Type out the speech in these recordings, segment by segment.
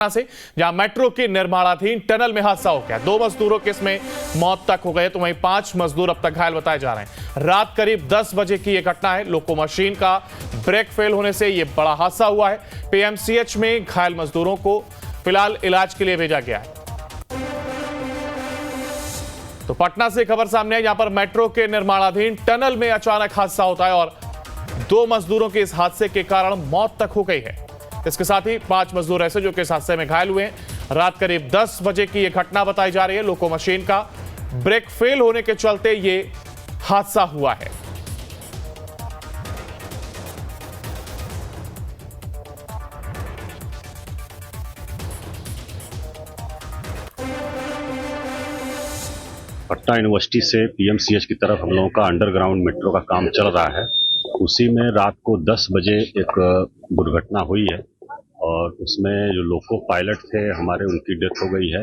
से जहां मेट्रो के निर्माणाधीन टनल में हादसा हो गया। 2 मजदूरों की इसमें मौत तक हो गए तो वहीं 5 मजदूर अब तक घायल बताए जा रहे हैं। रात करीब 10 बजे की यह घटना है। लोको मशीन का ब्रेक फेल होने से यह बड़ा हादसा हुआ है। पीएमसीएच में घायल मजदूरों को फिलहाल इलाज के लिए भेजा गया है। तो पटना से खबर सामने है, जहां पर मेट्रो के निर्माणाधीन टनल में अचानक हादसा होता है और 2 मजदूरों की इस हादसे के कारण मौत तक हो गई है। इसके साथ ही 5 मजदूर ऐसे जो कि इस हादसे में घायल हुए हैं। रात करीब 10 बजे की यह घटना बताई जा रही है। लोको मशीन का ब्रेक फेल होने के चलते यह हादसा हुआ है। पटना यूनिवर्सिटी से पीएमसीएच की तरफ हम लोगों का अंडरग्राउंड मेट्रो का काम चल रहा है। उसी में रात को 10 बजे एक दुर्घटना हुई है और उसमें जो लोको पायलट थे हमारे, उनकी डेथ हो गई है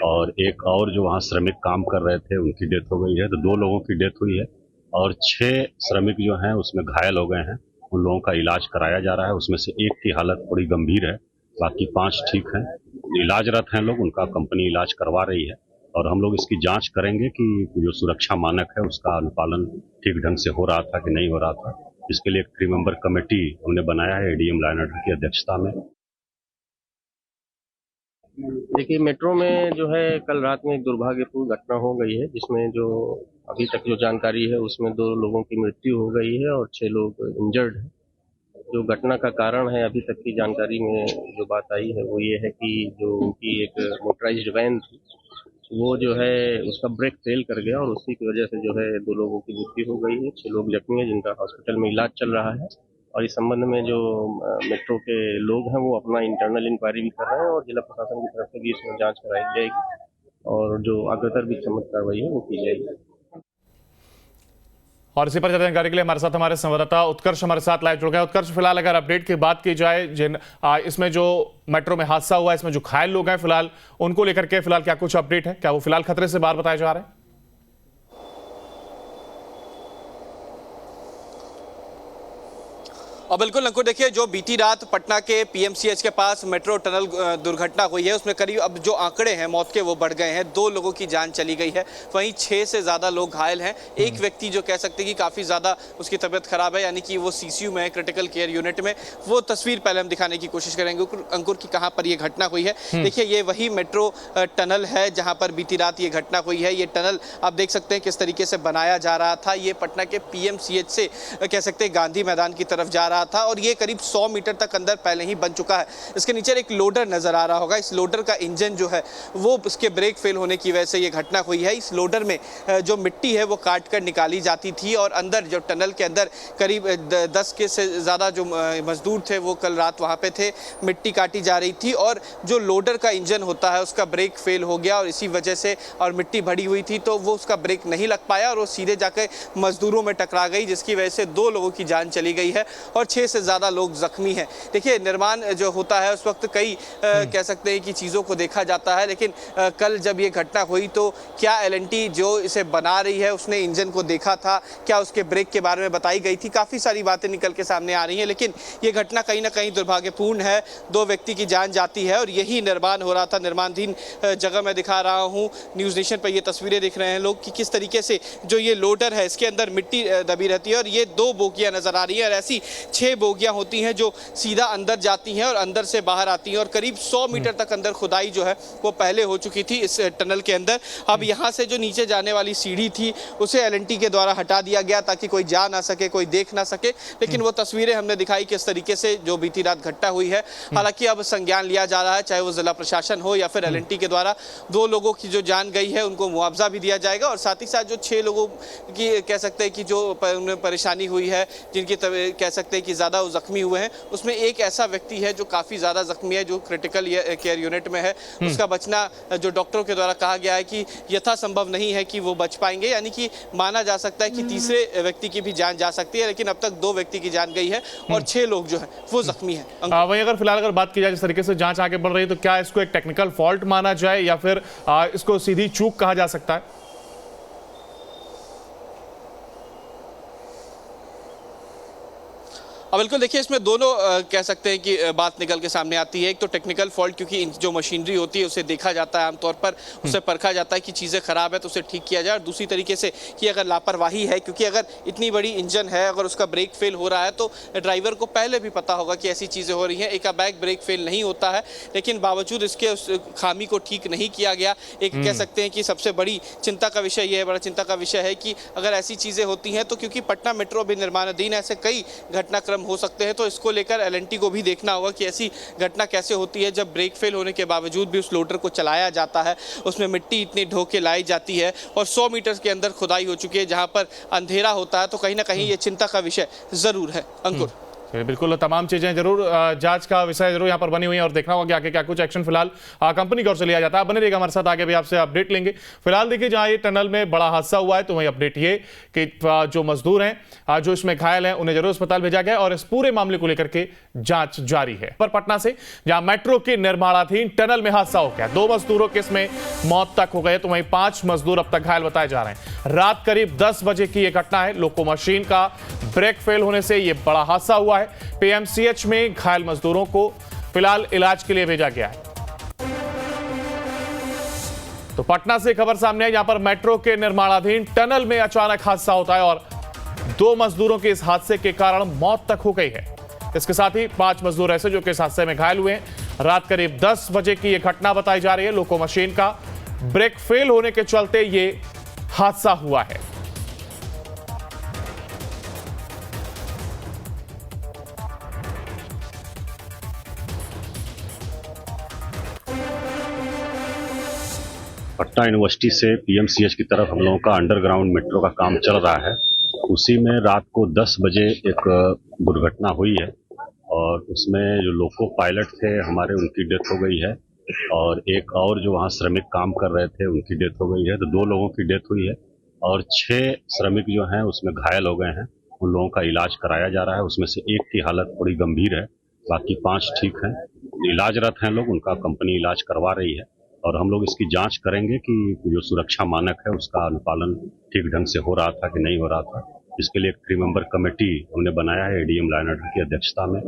और एक और जो वहाँ श्रमिक काम कर रहे थे उनकी डेथ हो गई है। तो 2 लोगों की डेथ हुई है और 6 श्रमिक जो हैं उसमें घायल हो गए हैं। उन लोगों का इलाज कराया जा रहा है। उसमें से एक की हालत थोड़ी गंभीर है, बाकी 5 ठीक हैं। इलाजरत हैं लोग, उनका कंपनी इलाज करवा रही है और हम लोग इसकी जांच करेंगे कि जो सुरक्षा मानक है उसका अनुपालन ठीक ढंग से हो रहा था कि नहीं हो रहा था। इसके लिए एक 3 मेंबर कमेटी हमने बनाया है एडीएम लाइनर की अध्यक्षता में। देखिए, मेट्रो में जो है कल रात में एक दुर्भाग्यपूर्ण घटना हो गई है, जिसमें जो अभी तक जो जानकारी है उसमें 2 लोगों की मृत्यु हो गई है और 6 लोग इंजर्ड हैं। जो घटना का कारण है, अभी तक की जानकारी में जो बात आई है वो ये है कि जो उनकी एक मोटराइज्ड वैन थी वो जो है उसका ब्रेक फेल कर गया और उसी की वजह से जो है 2 लोगों की मृत्यु हो गई है। 6 लोग जख्मी हैं जिनका हॉस्पिटल में इलाज चल रहा है और इस संबंध में जो मेट्रो के लोग हैं वो अपना इंटरनल इंक्वायरी भी कर रहे हैं और जिला प्रशासन की तरफ से भी इसमें जांच कराई जाएगी और जो अग्रतर भी सम्मत कार्रवाई है वो की जाएगी। और इसी पर जानकारी के लिए हमारे साथ हमारे संवाददाता उत्कर्ष हमारे साथ लाइव जुड़ गए। उत्कर्ष, फिलहाल अगर अपडेट की बात की जाए, इसमें जो मेट्रो में हादसा हुआ है इसमें जो घायल लोग हैं फिलहाल उनको लेकर के फिलहाल क्या कुछ अपडेट है? क्या वो फिलहाल खतरे से बाहर बताए जा रहे हैं? और बिल्कुल अंकुर, देखिए जो बीती रात पटना के पीएमसीएच के पास मेट्रो टनल दुर्घटना हुई है उसमें करीब अब जो आंकड़े हैं मौत के वो बढ़ गए हैं। 2 लोगों की जान चली गई है, वहीं 6 से ज़्यादा लोग घायल हैं। एक व्यक्ति जो कह सकते हैं कि काफ़ी ज़्यादा उसकी तबीयत खराब है, यानी कि वो सीसीयू में है, क्रिटिकल केयर यूनिट में। वो तस्वीर पहले हम दिखाने की कोशिश करेंगे अंकुर की कहाँ पर ये घटना हुई है। देखिए, ये वही मेट्रो टनल है जहाँ पर बीती रात ये घटना हुई है। ये टनल आप देख सकते हैं किस तरीके से बनाया जा रहा था। ये पटना के पीएमसीएच से कह सकते हैं गांधी मैदान की तरफ जा रहा था और ये करीब 100 मीटर तक अंदर पहले ही बन चुका है। इसके नीचे एक लोडर नजर आ रहा होगा। इस लोडर का इंजन जो है वो उसके ब्रेक फेल होने की वजह से ये घटना हुई है। इस लोडर में जो मिट्टी है वो काट कर निकाली जाती थी और अंदर जो टनल के अंदर करीब 10 के से ज़्यादा जो मजदूर थे वो कल रात वहाँ पे थे। मिट्टी काटी जा रही थी और जो लोडर का इंजन होता है उसका ब्रेक फेल हो गया और इसी वजह से, और मिट्टी भरी हुई थी तो वो उसका ब्रेक नहीं लग पाया और वो सीधे जाकर मजदूरों में टकरा गई, जिसकी वजह से 2 लोगों की जान चली गई है और 6 से ज़्यादा लोग जख्मी हैं। देखिए, निर्माण जो होता है उस वक्त कई कह सकते हैं कि चीज़ों को देखा जाता है, लेकिन कल जब ये घटना हुई तो क्या एलएनटी जो इसे बना रही है उसने इंजन को देखा था? क्या उसके ब्रेक के बारे में बताई गई थी? काफ़ी सारी बातें निकल के सामने आ रही हैं, लेकिन ये घटना कहीं ना कहीं दुर्भाग्यपूर्ण है। 2 व्यक्ति की जान जाती है और यही निर्माण हो रहा था। निर्माणाधीन जगह मैं दिखा रहा हूँ, न्यूज़ नेशन पर ये तस्वीरें दिख रहे हैं लोग कि किस तरीके से जो ये लोडर है इसके अंदर मिट्टी दबी रहती है और ये 2 बोगियाँ नजर आ रही है और ऐसी 6 बोगियाँ होती हैं जो सीधा अंदर जाती हैं और अंदर से बाहर आती हैं और करीब 100 मीटर तक अंदर खुदाई जो है वो पहले हो चुकी थी इस टनल के अंदर। अब यहाँ से जो नीचे जाने वाली सीढ़ी थी उसे एलएनटी के द्वारा हटा दिया गया ताकि कोई जा ना सके, कोई देख ना सके, लेकिन वो तस्वीरें हमने दिखाई किस तरीके से जो बीती रात घटना हुई है। हालांकि अब संज्ञान लिया जा रहा है, चाहे वो जिला प्रशासन हो या फिर एलएनटी के द्वारा। 2 लोगों की जो जान गई है उनको मुआवजा भी दिया जाएगा और साथ ही साथ जो 6 लोगों की कह सकते हैं कि जो परेशानी हुई है, जिनकी कह सकते हैं कि ज़्यादा जख्मी हुए हैं, उसमें एक ऐसा व्यक्ति है जो काफ़ी ज़्यादा जख्मी है, जो क्रिटिकल केयर यूनिट में है। उसका बचना जो डॉक्टरों के द्वारा कहा गया है कि यथासंभव नहीं है कि वो बच पाएंगे, यानी कि माना जा सकता है कि तीसरे व्यक्ति की भी जान जा सकती है, लेकिन अब तक 2 व्यक्ति की जान गई है और 6 लोग जो है वो जख्मी हैं। वहीं अगर फिलहाल अगर बात की जाए जिस तरीके से जांच आगे बढ़ रही है तो क्या इसको एक टेक्निकल फॉल्ट माना जाए या फिर इसको सीधी चूक कहा जा सकता है? अब बिल्कुल देखिए, इसमें दोनों कह सकते हैं कि बात निकल के सामने आती है। एक तो टेक्निकल फॉल्ट, क्योंकि जो मशीनरी होती है उसे देखा जाता है आमतौर पर, उसे परखा जाता है कि चीज़ें खराब है तो उसे ठीक किया जाए। और दूसरी तरीके से कि अगर लापरवाही है, क्योंकि अगर इतनी बड़ी इंजन है, अगर उसका ब्रेक फेल हो रहा है तो ड्राइवर को पहले भी पता होगा कि ऐसी चीज़ें हो रही हैं। एकाबैग ब्रेक फेल नहीं होता है, लेकिन बावजूद इसके उस खामी को ठीक नहीं किया गया। एक कह सकते हैं कि सबसे बड़ी चिंता का विषय ये है, बड़ा चिंता का विषय है कि अगर ऐसी चीज़ें होती हैं तो, क्योंकि पटना मेट्रो भी निर्माणाधीन, ऐसे कई घटनाक्रम हो सकते हैं, तो इसको लेकर एलएनटी को भी देखना होगा कि ऐसी घटना कैसे होती है जब ब्रेक फेल होने के बावजूद भी उस लोडर को चलाया जाता है। उसमें मिट्टी इतनी ढो के लाई जाती है और 100 मीटर के अंदर खुदाई हो चुकी है जहां पर अंधेरा होता है, तो कहीं ना कहीं ये चिंता का विषय जरूर है। अंकुर, बिल्कुल, तमाम चीजें जरूर जांच का विषय जरूर यहाँ पर बनी हुई है और देखना होगा कि आगे क्या कुछ एक्शन फिलहाल कंपनी की ओर से लिया जाता है। बने रहिएगा हमारे साथ, आगे भी आपसे अपडेट लेंगे। फिलहाल देखिए, जहां ये टनल में बड़ा हादसा हुआ है तो वही अपडेट ये कि जो मजदूर हैं, जो इसमें घायल हैं, उन्हें जरूर अस्पताल भेजा गया और इस पूरे मामले को लेकर के जांच जारी है। पर पटना से जहां मेट्रो के निर्माणाधीन टनल में हादसा हो गया, 2 मजदूरों की इसमें मौत तक हो गई, तो वहीं 5 मजदूर अब तक घायल बताए जा रहे हैं। रात करीब 10 बजे की यह घटना है। लोको मशीन का ब्रेक फेल होने से यह बड़ा हादसा हुआ है। पीएमसीएच में घायल मजदूरों को फिलहाल इलाज के लिए भेजा गया है। तो पटना से खबर सामने है, यहां पर मेट्रो के निर्माणाधीन टनल में अचानक हादसा होता है और 2 मजदूरों की इस हादसे के कारण मौत तक हो गई है। इसके साथ ही 5 मजदूर ऐसे जो कि इस हादसे में घायल हुए हैं। रात करीब 10 बजे की यह घटना बताई जा रही है। लोको मशीन का ब्रेक फेल होने के चलते यह हादसा हुआ है। पटना यूनिवर्सिटी से पीएमसीएच की तरफ हम लोगों का अंडरग्राउंड मेट्रो का काम चल रहा है। उसी में रात को 10 बजे एक दुर्घटना हुई है और उसमें जो लोको पायलट थे हमारे, उनकी डेथ हो गई है और एक और जो वहाँ श्रमिक काम कर रहे थे उनकी डेथ हो गई है। तो 2 लोगों की डेथ हुई है और 6 श्रमिक जो हैं उसमें घायल हो गए हैं। उन लोगों का इलाज कराया जा रहा है। उसमें से एक की हालत थोड़ी गंभीर है, बाकी 5 ठीक हैं, इलाजरत हैं लोग, उनका कंपनी इलाज करवा रही है। और हम लोग इसकी जांच करेंगे कि जो सुरक्षा मानक है उसका अनुपालन ठीक ढंग से हो रहा था कि नहीं हो रहा था। इसके लिए एक 3 मेंबर कमेटी हमने बनाया है एडीएम लाइनर की अध्यक्षता में।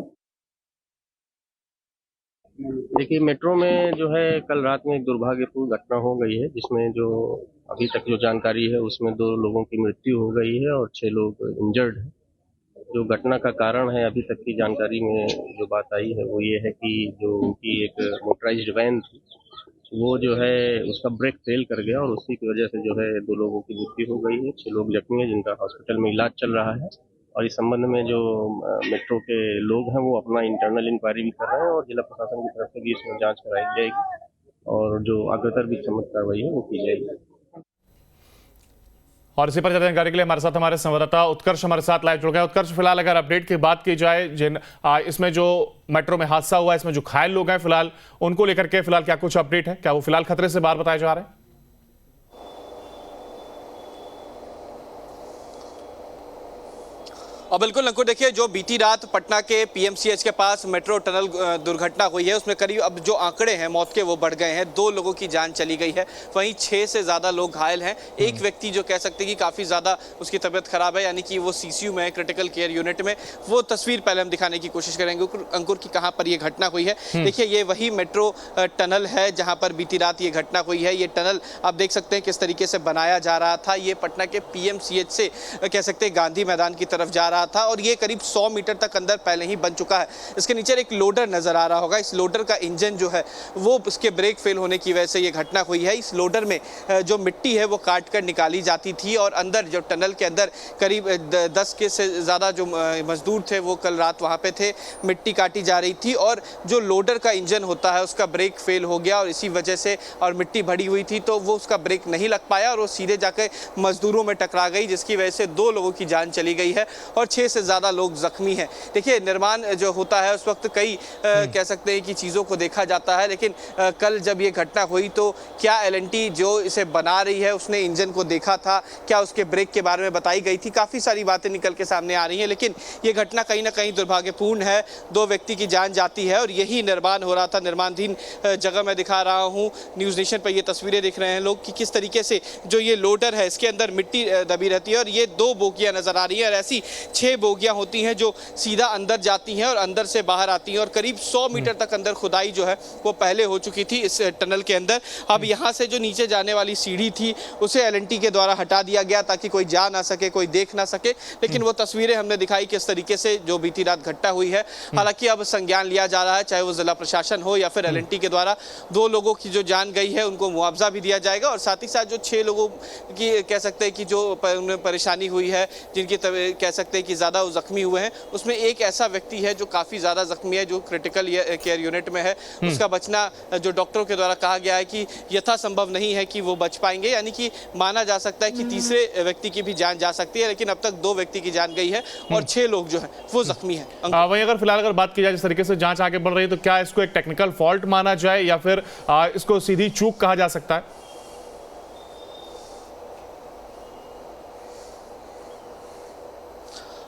देखिए, मेट्रो में जो है कल रात में एक दुर्भाग्यपूर्ण घटना हो गई है, जिसमें जो अभी तक जो जानकारी है उसमें 2 लोगों की मृत्यु हो गई है और 6 लोग इंजर्ड हैं। जो घटना का कारण है, अभी तक की जानकारी में जो बात आई है वो ये है कि जो उनकी एक मोटराइज्ड वैन थी, वो जो है उसका ब्रेक फेल कर गया और उसी की वजह से जो है 2 लोगों की मृत्यु हो गई है। 6 लोग जख्मी हैं जिनका हॉस्पिटल में इलाज चल रहा है। और इस संबंध में जो मेट्रो के लोग हैं वो अपना इंटरनल इंक्वायरी भी कर रहे हैं और जिला प्रशासन की तरफ से भी इसमें जांच कराई जाएगी और जो अग्रतर भी सम्मत कार्रवाई है वो की जाएगी। और इसी पर ज्यादा जानकारी के लिए हमारे संवाददाता उत्कर्ष हमारे साथ लाइव जुड़ गए। उत्कर्ष, फिलहाल अगर अपडेट की बात की जाए, इसमें जो मेट्रो में हादसा हुआ है, इसमें जो घायल लोग हैं फिलहाल उनको लेकर के फिलहाल क्या कुछ अपडेट है? क्या वो फिलहाल खतरे से बाहर बताए जा रहे हैं? और बिल्कुल अंकुर, देखिए, जो बीती रात पटना के पीएमसीएच के पास मेट्रो टनल दुर्घटना हुई है उसमें करीब अब जो आंकड़े हैं मौत के वो बढ़ गए हैं। 2 लोगों की जान चली गई है, वहीं 6 से ज़्यादा लोग घायल हैं। एक व्यक्ति जो कह सकते हैं कि काफ़ी ज़्यादा उसकी तबीयत खराब है, यानी कि वो सीसीयू में, क्रिटिकल केयर यूनिट में। वो तस्वीर पहले हम दिखाने की कोशिश करेंगे अंकुर की कहाँ पर ये घटना हुई है। देखिए, ये वही मेट्रो टनल है जहाँ पर बीती रात ये घटना हुई है। ये टनल आप देख सकते हैं किस तरीके से बनाया जा रहा था। ये पटना के पीएमसीएच से कह सकते हैं गांधी मैदान की तरफ जा रहा था और ये करीब 100 मीटर तक अंदर पहले ही बन चुका है। इसके नीचे एक लोडर नजर आ रहा होगा। इस लोडर का इंजन जो है वो उसके ब्रेक फेल होने की वजह से ये घटना हुई है। इस लोडर में जो मिट्टी है वो काट कर निकाली जाती थी और अंदर जो टनल के अंदर करीब 10 के से ज़्यादा जो मजदूर थे वो कल रात वहाँ पे थे। मिट्टी काटी जा रही थी और जो लोडर का इंजन होता है उसका ब्रेक फेल हो गया और इसी वजह से, और मिट्टी भरी हुई थी तो वो उसका ब्रेक नहीं लग पाया और वो सीधे जाकर मजदूरों में टकरा गई, जिसकी वजह से 2 लोगों की जान चली गई है और 6 से ज़्यादा लोग जख्मी हैं। देखिए, निर्माण जो होता है उस वक्त कई कह सकते हैं कि चीज़ों को देखा जाता है, लेकिन कल जब ये घटना हुई तो क्या एलएनटी जो इसे बना रही है उसने इंजन को देखा था, क्या उसके ब्रेक के बारे में बताई गई थी? काफ़ी सारी बातें निकल के सामने आ रही हैं, लेकिन ये घटना कहीं ना कहीं दुर्भाग्यपूर्ण है। 2 व्यक्ति की जान जाती है और यही निर्माण हो रहा था। निर्माणाधीन जगह मैं दिखा रहा हूँ, न्यूज़ नेशन पर ये तस्वीरें दिख रहे हैं लोग कि किस तरीके से जो ये लोडर है इसके अंदर मिट्टी दबी रहती है और ये 2 बोगियां नजर आ रही है और ऐसी 6 बोगियां होती हैं जो सीधा अंदर जाती हैं और अंदर से बाहर आती हैं, और करीब 100 मीटर तक अंदर खुदाई जो है वो पहले हो चुकी थी इस टनल के अंदर। अब यहाँ से जो नीचे जाने वाली सीढ़ी थी उसे एल&टी के द्वारा हटा दिया गया ताकि कोई जा ना सके, कोई देख ना सके, लेकिन वो तस्वीरें हमने दिखाई किस तरीके से जो बीती रात घटना हुई है। हालांकि अब संज्ञान लिया जा रहा है, चाहे वो जिला प्रशासन हो या फिर एल&टी के द्वारा। 2 लोगों की जो जान गई है उनको मुआवजा भी दिया जाएगा, और साथ ही साथ जो 6 लोगों की कह सकते हैं कि जो उन्हें परेशानी हुई है, जिनकी कह सकते हैं कि ज़्यादा जख्मी हुए हैं, उसमें एक ऐसा व्यक्ति है जो काफ़ी ज़्यादा जख्मी है, जो क्रिटिकल केयर यूनिट में है। उसका बचना जो डॉक्टरों के द्वारा कहा गया है कि यथासंभव नहीं है कि वो बच पाएंगे, यानी कि माना जा सकता है कि तीसरे व्यक्ति की भी जान जा सकती है, लेकिन अब तक 2 व्यक्ति की जान गई है और 6 लोग जो हैं वो जख्मी हैं। वहीं अगर फिलहाल अगर बात की जाए जिस तरीके से जांच आगे बढ़ रही है, तो क्या इसको एक टेक्निकल फॉल्ट माना जाए या फिर इसको सीधी चूक कहा जा सकता है?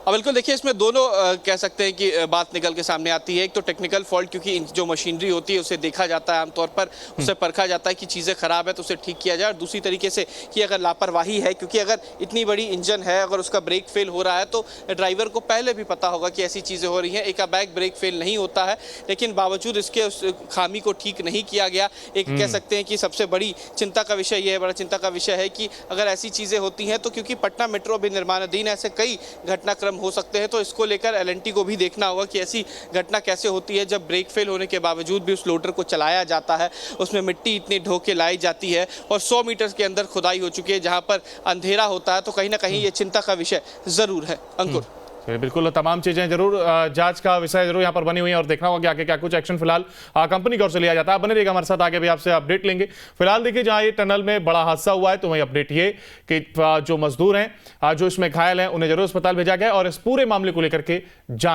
अब बिल्कुल देखिए, इसमें दोनों कह सकते हैं कि बात निकल के सामने आती है। एक तो टेक्निकल फॉल्ट, क्योंकि जो मशीनरी होती है उसे देखा जाता है आमतौर पर, उसे परखा जाता है कि चीज़ें ख़राब है तो उसे ठीक किया जाए, और दूसरी तरीके से कि अगर लापरवाही है, क्योंकि अगर इतनी बड़ी इंजन है, अगर उसका ब्रेक फेल हो रहा है तो ड्राइवर को पहले भी पता होगा कि ऐसी चीज़ें हो रही हैं। एकाएक ब्रेक फेल नहीं होता है, लेकिन बावजूद इसके उस खामी को ठीक नहीं किया गया। एक कह सकते हैं कि सबसे बड़ी चिंता का विषय ये है, बड़ा चिंता का विषय है कि अगर ऐसी चीज़ें होती हैं तो, क्योंकि पटना मेट्रो अभी निर्माणाधीन, ऐसे कई घटनाक्रम हो सकते हैं, तो इसको लेकर एल&टी को भी देखना होगा कि ऐसी घटना कैसे होती है जब ब्रेक फेल होने के बावजूद भी उस लोडर को चलाया जाता है, उसमें मिट्टी इतनी ढो के लाई जाती है और 100 मीटर के अंदर खुदाई हो चुकी है जहां पर अंधेरा होता है, तो कहीं ना कहीं ये चिंता का विषय जरूर है। अंकुर, बिल्कुल, तमाम चीजें जरूर जांच का विषय जरूर यहाँ पर बनी हुई है और देखना होगा कि आगे क्या कुछ एक्शन फिलहाल कंपनी की ओर से लिया जाता है। बने रहिएगा हमारे साथ, आगे भी आपसे अपडेट लेंगे। फिलहाल देखिए, जहां ये टनल में बड़ा हादसा हुआ है तो वही अपडेट ये कि जो मजदूर हैं जो इसमें घायल हैं उन्हें जरूर अस्पताल भेजा गया और इस पूरे मामले को लेकर के जांच